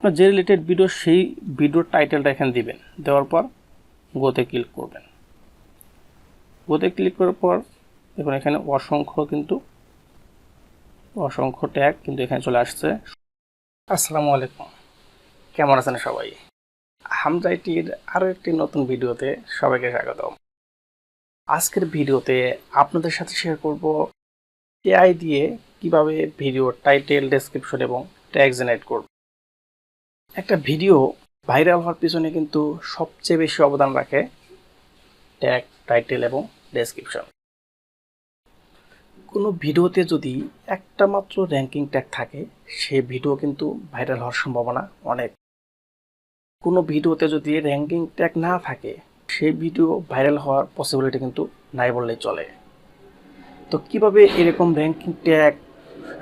আপনার যে related video সেই ভিডিওর টাইটেলটা এখানে দিবেন, দেওয়ার পর গোতে ক্লিক করবেন। গোতে ক্লিক করার পর দেখুন এখানে অসংখ্য ট্যাগ কিন্তু এখানে চলে আসছে। আসসালামু আলাইকুম, কেমন আছেন সবাই? হামজা আইটির আরও একটি নতুন ভিডিওতে সবাইকে স্বাগতম। আজকের ভিডিওতে আপনাদের সাথে শেয়ার করব এআই দিয়ে কিভাবে ভিডিওর টাইটেল, ডেসক্রিপশন এবং ট্যাগ জেনারেট করব। একটা ভিডিও ভাইরাল হওয়ার পিছনে কিন্তু সবচেয়ে বেশি অবদান রাখে ট্যাগ, টাইটেল এবং ডেসক্রিপশন। কোনো ভিডিওতে যদি একটা মাত্র র্যাঙ্কিং ট্যাগ থাকে, সে ভিডিও কিন্তু ভাইরাল হওয়ার সম্ভাবনা অনেক। কোনো ভিডিওতে যদি র্যাঙ্কিং ট্যাগ না থাকে, সেই ভিডিও ভাইরাল হওয়ার পসিবিলিটি কিন্তু নাই বললেই চলে। তো কিভাবে এরকম র্যাঙ্কিং ট্যাগ,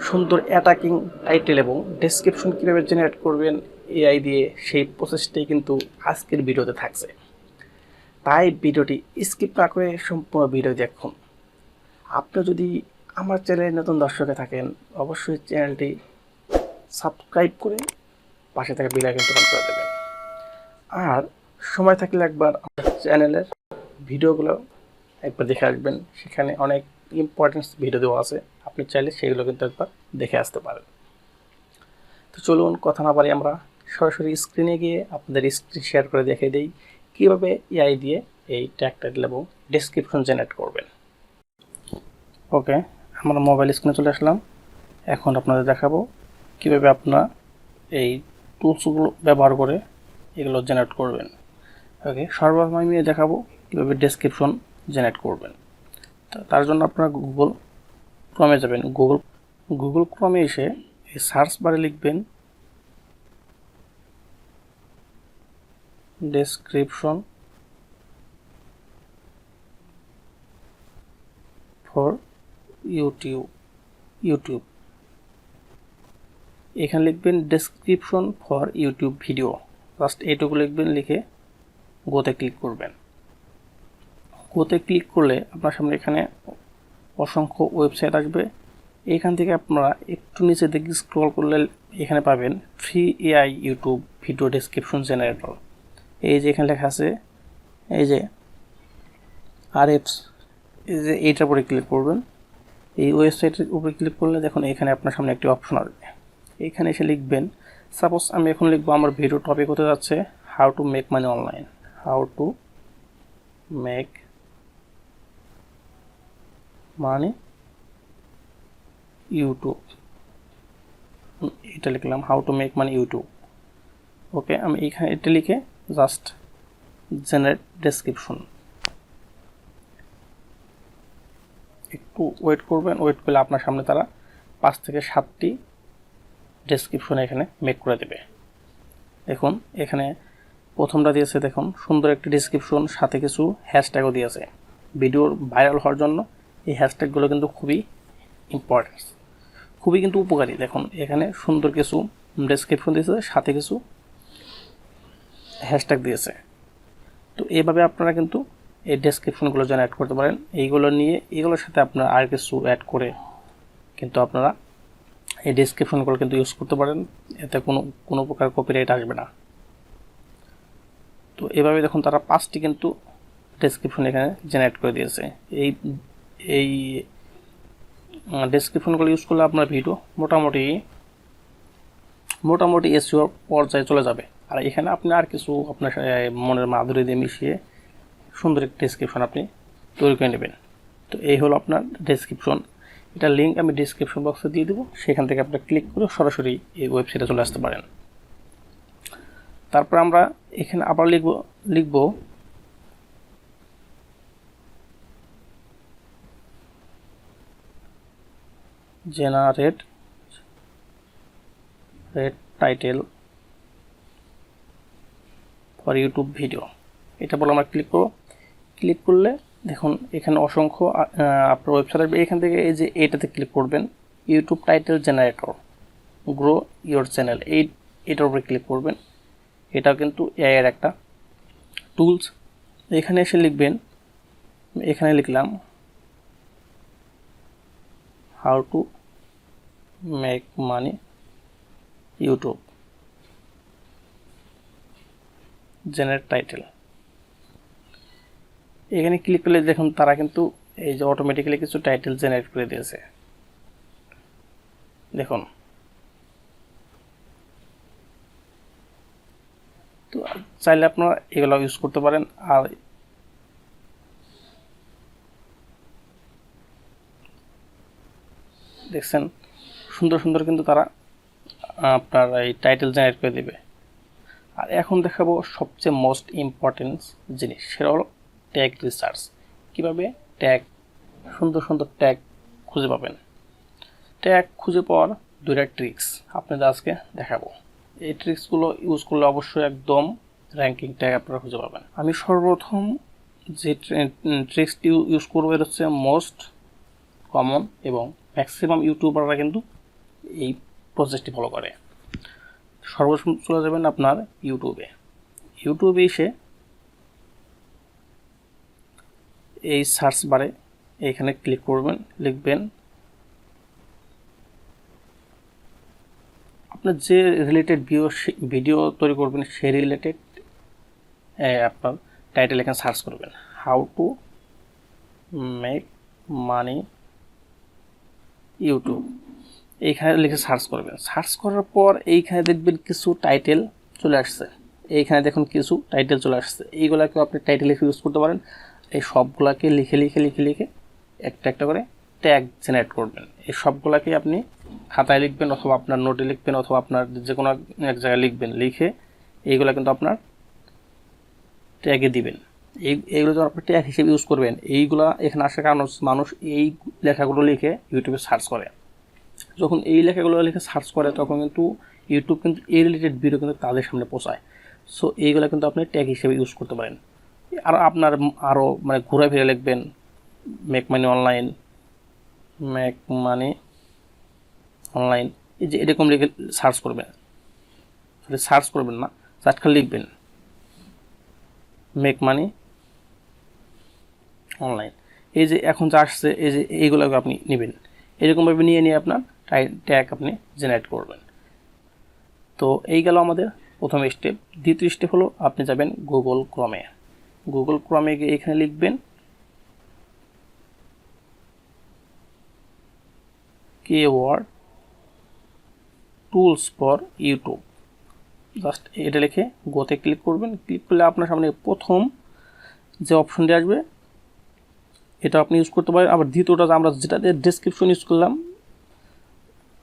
সুন্দর অ্যাটাকিং টাইটেল এবং ডেসক্রিপশন কীভাবে জেনারেট করবেন এআই দিয়ে, সেই প্রসেসটাই কিন্তু আজকের ভিডিওতে থাকছে। তাই ভিডিওটি স্কিপ না করে সম্পূর্ণ ভিডিও দেখুন। আপনি যদি আমার চ্যানেলে নতুন দর্শকে থাকেন, অবশ্যই চ্যানেলটি সাবস্ক্রাইব করে পাশে থাকা বেল আইকনটি অন করে দেবেন। আর সময় থাকলে একবার আমার চ্যানেলের ভিডিওগুলো একবার দেখে আসবেন, সেখানে অনেক ইম্পর্টেন্ট ভিডিও দেওয়া আছে, আপনি চাইলে সেগুলো কিন্তু একবার দেখে আসতে পারেন। তো চলুন কথা না বাড়ি আমরা সরাসরি স্ক্রিনে গিয়ে আপনাদের স্ক্রিন শেয়ার করে দেখিয়ে দিই কীভাবে এআই দিয়ে এই ট্যাগ, টাইটেল এবং ডেসক্রিপশন জেনারেট করবেন। ওকে, আমরা মোবাইল স্ক্রিনে চলে আসলাম। এখন আপনাদের দেখাবো কীভাবে আপনারা এই টুলসগুলো ব্যবহার করে এগুলো জেনারেট করবেন। ওকে, সর্বপ্রথম আমি দেখাবো কীভাবে ডেসক্রিপশন জেনারেট করবেন। তার জন্য আপনারা গুগল ক্রমে যাবেন। গুগল ক্রমে এসে এই সার্চ বারে লিখবেন ডেসক্রিপশন ফর ইউটিউব। এখানে লিখবেন description for YouTube video, just এইটুকু লিখবেন, লিখে গোতে ক্লিক করবেন। গোতে ক্লিক করলে আপনার সামনে এখানে অসংখ্য ওয়েবসাইট আসবে। এখান থেকে আপনারা একটু নিচে দিকে স্ক্রল করলে এখানে পাবেন free AI YouTube video description generator. এই যে এখানে লেখা আছে, এই যে আরএফস, এই যে এইটার উপরে ক্লিক করবেন। এই ওয়েবসাইটের উপরে ক্লিক করলে দেখুন এখানে আপনার সামনে একটি অপশন আসবে। এখানে এসে লিখবেন, সাপোজ আমি এখন লিখবো, আমার ভিডিও টপিক হতে যাচ্ছে how to make money online, how to make money YouTube. এটা লিখলাম how to make money YouTube. Okay, আমি এখানে এটা লিখে জাস্ট জেনারেট ডেসক্রিপশন, একটু ওয়েট করবেন। ওয়েট করলে আপনার সামনে তারা 5 থেকে 7টি ডেসক্রিপশন এখানে মেক করে দেবে। দেখুন এখানে প্রথমটা দিয়েছে, দেখুন সুন্দর একটি ডেসক্রিপশন, সাথে কিছু হ্যাশট্যাগও দিয়েছে। ভিডিওর ভাইরাল হওয়ার জন্য এই হ্যাশট্যাগুলো কিন্তু খুবই ইম্পর্টেন্ট, খুবই কিন্তু উপকারী। দেখুন এখানে সুন্দর কিছু ডেসক্রিপশন দিয়েছে, সাথে কিছু হ্যাশট্যাগ দিয়েছে। তো এইভাবে আপনারা কিন্তু এই ডেসক্রিপশনগুলো জেনারেট করতে পারেন। এইগুলো নিয়ে এগুলোর সাথে আপনারা আর কিছু অ্যাড করে কিন্তু আপনারা এই ডেসক্রিপশনগুলো কিন্তু ইউজ করতে পারেন, এতে কোনো প্রকার কপিরাইট আসবে না। তো এভাবে দেখুন তারা 5টি কিন্তু ডেসক্রিপশন এখানে জেনারেট করে দিয়েছে। এই ডেসক্রিপশনগুলো ইউজ করলে আপনার ভিডিও মোটামুটি এসইও পর্যায়ে চলে যাবে। আর এখানে আপনি আর কিছু আপনার মনের মাধুরী দিয়ে মিশিয়ে সুন্দর একটি ডেসক্রিপশন আপনি তৈরি করে নেবেন। তো এই হলো আপনার ডেসক্রিপশন। এটা লিঙ্ক আমি ডেসক্রিপশন বক্সে দিয়ে দেবো, সেখান থেকে আপনি ক্লিক করে সরাসরি এই ওয়েবসাইটে চলে আসতে পারেন। তারপর আমরা এখানে আবার লিখব generate title for YouTube video. এটা বলে আমরা ক্লিক করব। ক্লিক করলে দেখুন এখানে অসংখ্য আপনার ওয়েবসাইট আসবে। এখান থেকে এই যে এটাতে ক্লিক করবেন, YouTube title generator grow your channel, এটার উপরে ক্লিক করবেন। এটাও কিন্তু এআই এর একটা টুলস। এখানে এসে লিখবেন, এখানে লিখলাম how to make money YouTube. Generate title, এখানে ক্লিক করলে দেখুন তারা কিন্তু এই যে অটোমেটিক্যালি কিছু টাইটেল জেনারেট করে দিয়েছে। দেখুন, তো চাইলে আপনারা এগুলো ইউজ করতে পারেন। আর দেখছেন সুন্দর সুন্দর কিন্তু তারা আপনার এই টাইটেল জেনারেট করে দেবে। আর এখন দেখাবো সবচেয়ে মোস্ট ইম্পর্টেন্ট জিনিস, সেটা হলো ট্যাগ রিসার্চ। কীভাবে ট্যাগ, সুন্দর সুন্দর ট্যাগ খুঁজে পাবেন। ট্যাগ খুঁজে পাওয়ার দুইটা ট্রিক্স আপনাদের আজকে দেখাবো। এই ট্রিক্সগুলো ইউজ করলে অবশ্যই একদম র্যাঙ্কিং ট্যাগ আপনারা খুঁজে পাবেন। আমি সর্বপ্রথম যে ট্রিক্সটি ইউজ করবো এটা হচ্ছে মোস্ট কমন এবং ম্যাক্সিমাম ইউটিউবাররা কিন্তু এই প্রসেসটি ফলো করে। সর্বপ্রথম চলে যাবেন আপনার ইউটিউবে এসে এই সার্চ বারে এখানে ক্লিক করবেন, লিখবেন আপনার যে রিলেটেড ভিডিও তৈরি করবেন সেই রিলেটেড আপনার টাইটেল এখানে সার্চ করবেন, how to make money YouTube, এইখানে লিখে সার্চ করবেন। সার্চ করার পর এইখানে দেখবেন কিছু টাইটেল চলে আসছে, এইখানে দেখুন কিছু টাইটেল চলে আসছে। এইগুলাকেও আপনি টাইটেল লিখে ইউজ করতে পারেন। এই সবগুলাকে লিখে লিখে লিখে লিখে একটা একটা করে ট্যাগ জেনারেট করবেন। এই সবগুলাকে আপনি খাতায় লিখবেন অথবা আপনার নোটে লিখবেন অথবা আপনার যে কোনো এক জায়গায় লিখবেন, লিখে এইগুলা কিন্তু আপনার ট্যাগে দিবেন। এইগুলো যখন আপনি ট্যাগ হিসেবে ইউজ করবেন, এইগুলা এখানে আসার কারণ মানুষ এই লেখাগুলো লিখে ইউটিউবে সার্চ করে। যখন এই লেখাগুলো লিখে সার্চ করে তখন কিন্তু ইউটিউব কিন্তু এই রিলেটেড ভিডিও কিন্তু তাদের সামনে পৌঁছায়। সো এইগুলো কিন্তু আপনি ট্যাগ হিসেবে ইউজ করতে পারেন। আর আপনার আরও মানে ঘুরে ফিরে লিখবেন make money online, make money online, এই যে এরকম লিখে সার্চ করবেন, সার্চ করবেন না, জাস্ট খালি লিখবেন মেক মানি অনলাইন। এই যে এখন যা আসছে এই যে এইগুলোকে আপনি নেবেন, এরকমভাবে নিয়ে আপনার ট্যাগ আপনি জেনারেট করবেন। তো এই গেল আমাদের প্রথম স্টেপ। দ্বিতীয় স্টেপ হলো আপনি যাবেন গুগল ক্রমে গিয়ে এখানে লিখবেন keyword tools for YouTube, just এটা লিখে গোতে ক্লিক করবেন। ক্লিক করলে আপনার সামনে প্রথম যে অপশনটি আসবে এটা আপনি ইউজ করতে পারেন। আবার দ্বিতীয়টা আমরা যেটা দিয়ে ডেসক্রিপশন ইউজ করলাম,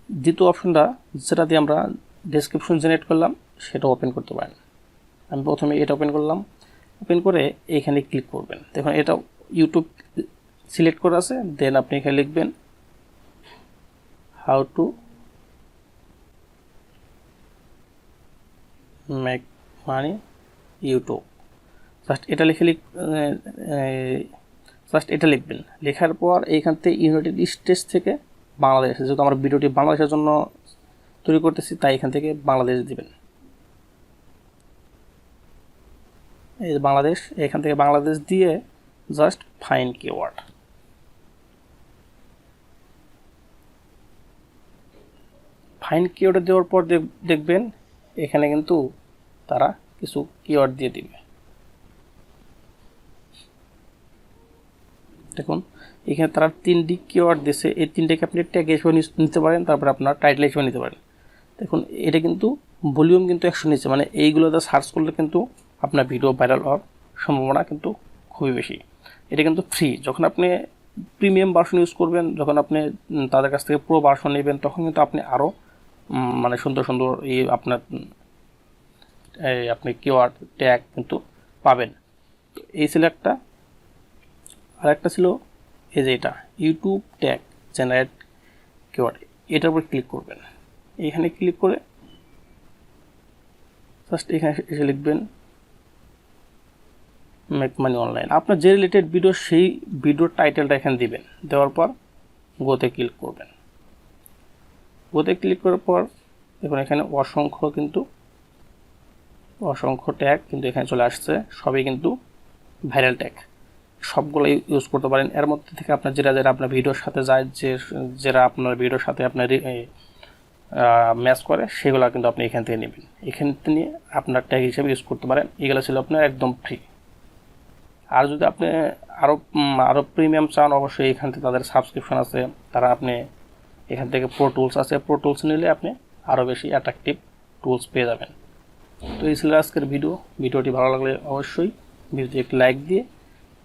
দ্বিতীয় অপশনটা যেটা দিয়ে আমরা ডেসক্রিপশন জেনারেট করলাম সেটা ওপেন করতে পারেন। আমি প্রথমে এটা ওপেন করলাম, ওপেন করে এইখানে ক্লিক করবেন। দেখুন এটা ইউটিউব সিলেক্ট করা আছে, দেন আপনি এখানে লিখবেন how to make money YouTube, just এটা লিখবেন। লেখার পর এইখান থেকে ইউনাইটেড স্টেটস থেকে বাংলাদেশ, যেহেতু আমরা ভিডিওটি বাংলাদেশের জন্য তৈরি করতেছি তাই এখান থেকে বাংলাদেশ দিবেন। এই যে বাংলাদেশ, এখান থেকে বাংলাদেশ দিয়ে জাস্ট ফাইন্ড কিওয়ার্ড, দেওয়ার পর দেখবেন এখানে কিন্তু তারা কিছু কিওয়ার্ড দিয়ে দিবে। দেখুন এখানে তারা 3টি কিওয়ার্ড দিয়েছে, এই 3টাকে আপনি ট্যাগ হিসেবে নিতে পারেন, তারপরে আপনার টাইটেল হিসেবে নিতে পারেন। দেখুন এটা কিন্তু ভলিউম কিন্তু 100 নিচে, মানে এইগুলোতে সার্চ করলে কিন্তু আপনার ভিডিও ভাইরাল হওয়ার সম্ভাবনা কিন্তু খুবই বেশি। এটা কিন্তু ফ্রি। যখন আপনি প্রিমিয়াম ভার্সন ইউজ করবেন, যখন আপনি তাদের কাছ থেকে প্রো ভার্সন নেবেন, তখন কিন্তু আপনি আরও মানে সুন্দর সুন্দর আপনি কিওয়ার্ড ট্যাগ কিন্তু পাবেন। তো এই ছিল একটা। আর একটা ছিল এই যে এটা ইউটিউব ট্যাগ জেনারেট কিওয়ার্ড, এটার উপর ক্লিক করবেন। এখানে ক্লিক করে জাস্ট এখানে এসে লিখবেন মেক মানি অনলাইন। আপনার যে রিলেটেড ভিডিও সেই ভিডিওর টাইটেলটা এখানে দিবেন, দেওয়ার পর গোতে ক্লিক করবেন। গোতে ক্লিক করার পর দেখুন এখানে অসংখ্য ট্যাগ কিন্তু এখানে চলে আসছে, সবই কিন্তু ভাইরাল ট্যাগ, সবগুলো ইউজ করতে পারেন। এর মধ্যে থেকে আপনার যেটা আপনার ভিডিওর সাথে যায়, যেটা আপনার ভিডিওর সাথে আপনার ম্যাচ করে সেগুলো কিন্তু আপনি এখান থেকে নেবেন, এখান থেকে নিয়ে আপনার ট্যাগ হিসেবে ইউজ করতে পারেন। এগুলো ছিল আপনার একদম ফ্রি। আর যদি আপনি আরও প্রিমিয়াম চান, অবশ্যই এখান থেকে তাদের সাবস্ক্রিপশন আছে, তারা আপনি এখান থেকে প্রো টুলস আছে, প্রো টুলস নিলে আপনি আরও বেশি অ্যাট্রাকটিভ টুলস পেয়ে যাবেন। তো এই ছিল আজকের ভিডিওটি ভালো লাগলে অবশ্যই ভিডিওটি একটি লাইক দিয়ে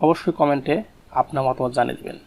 অবশ্যই কমেন্টে আপনার মতামত জানিয়ে দেবেন।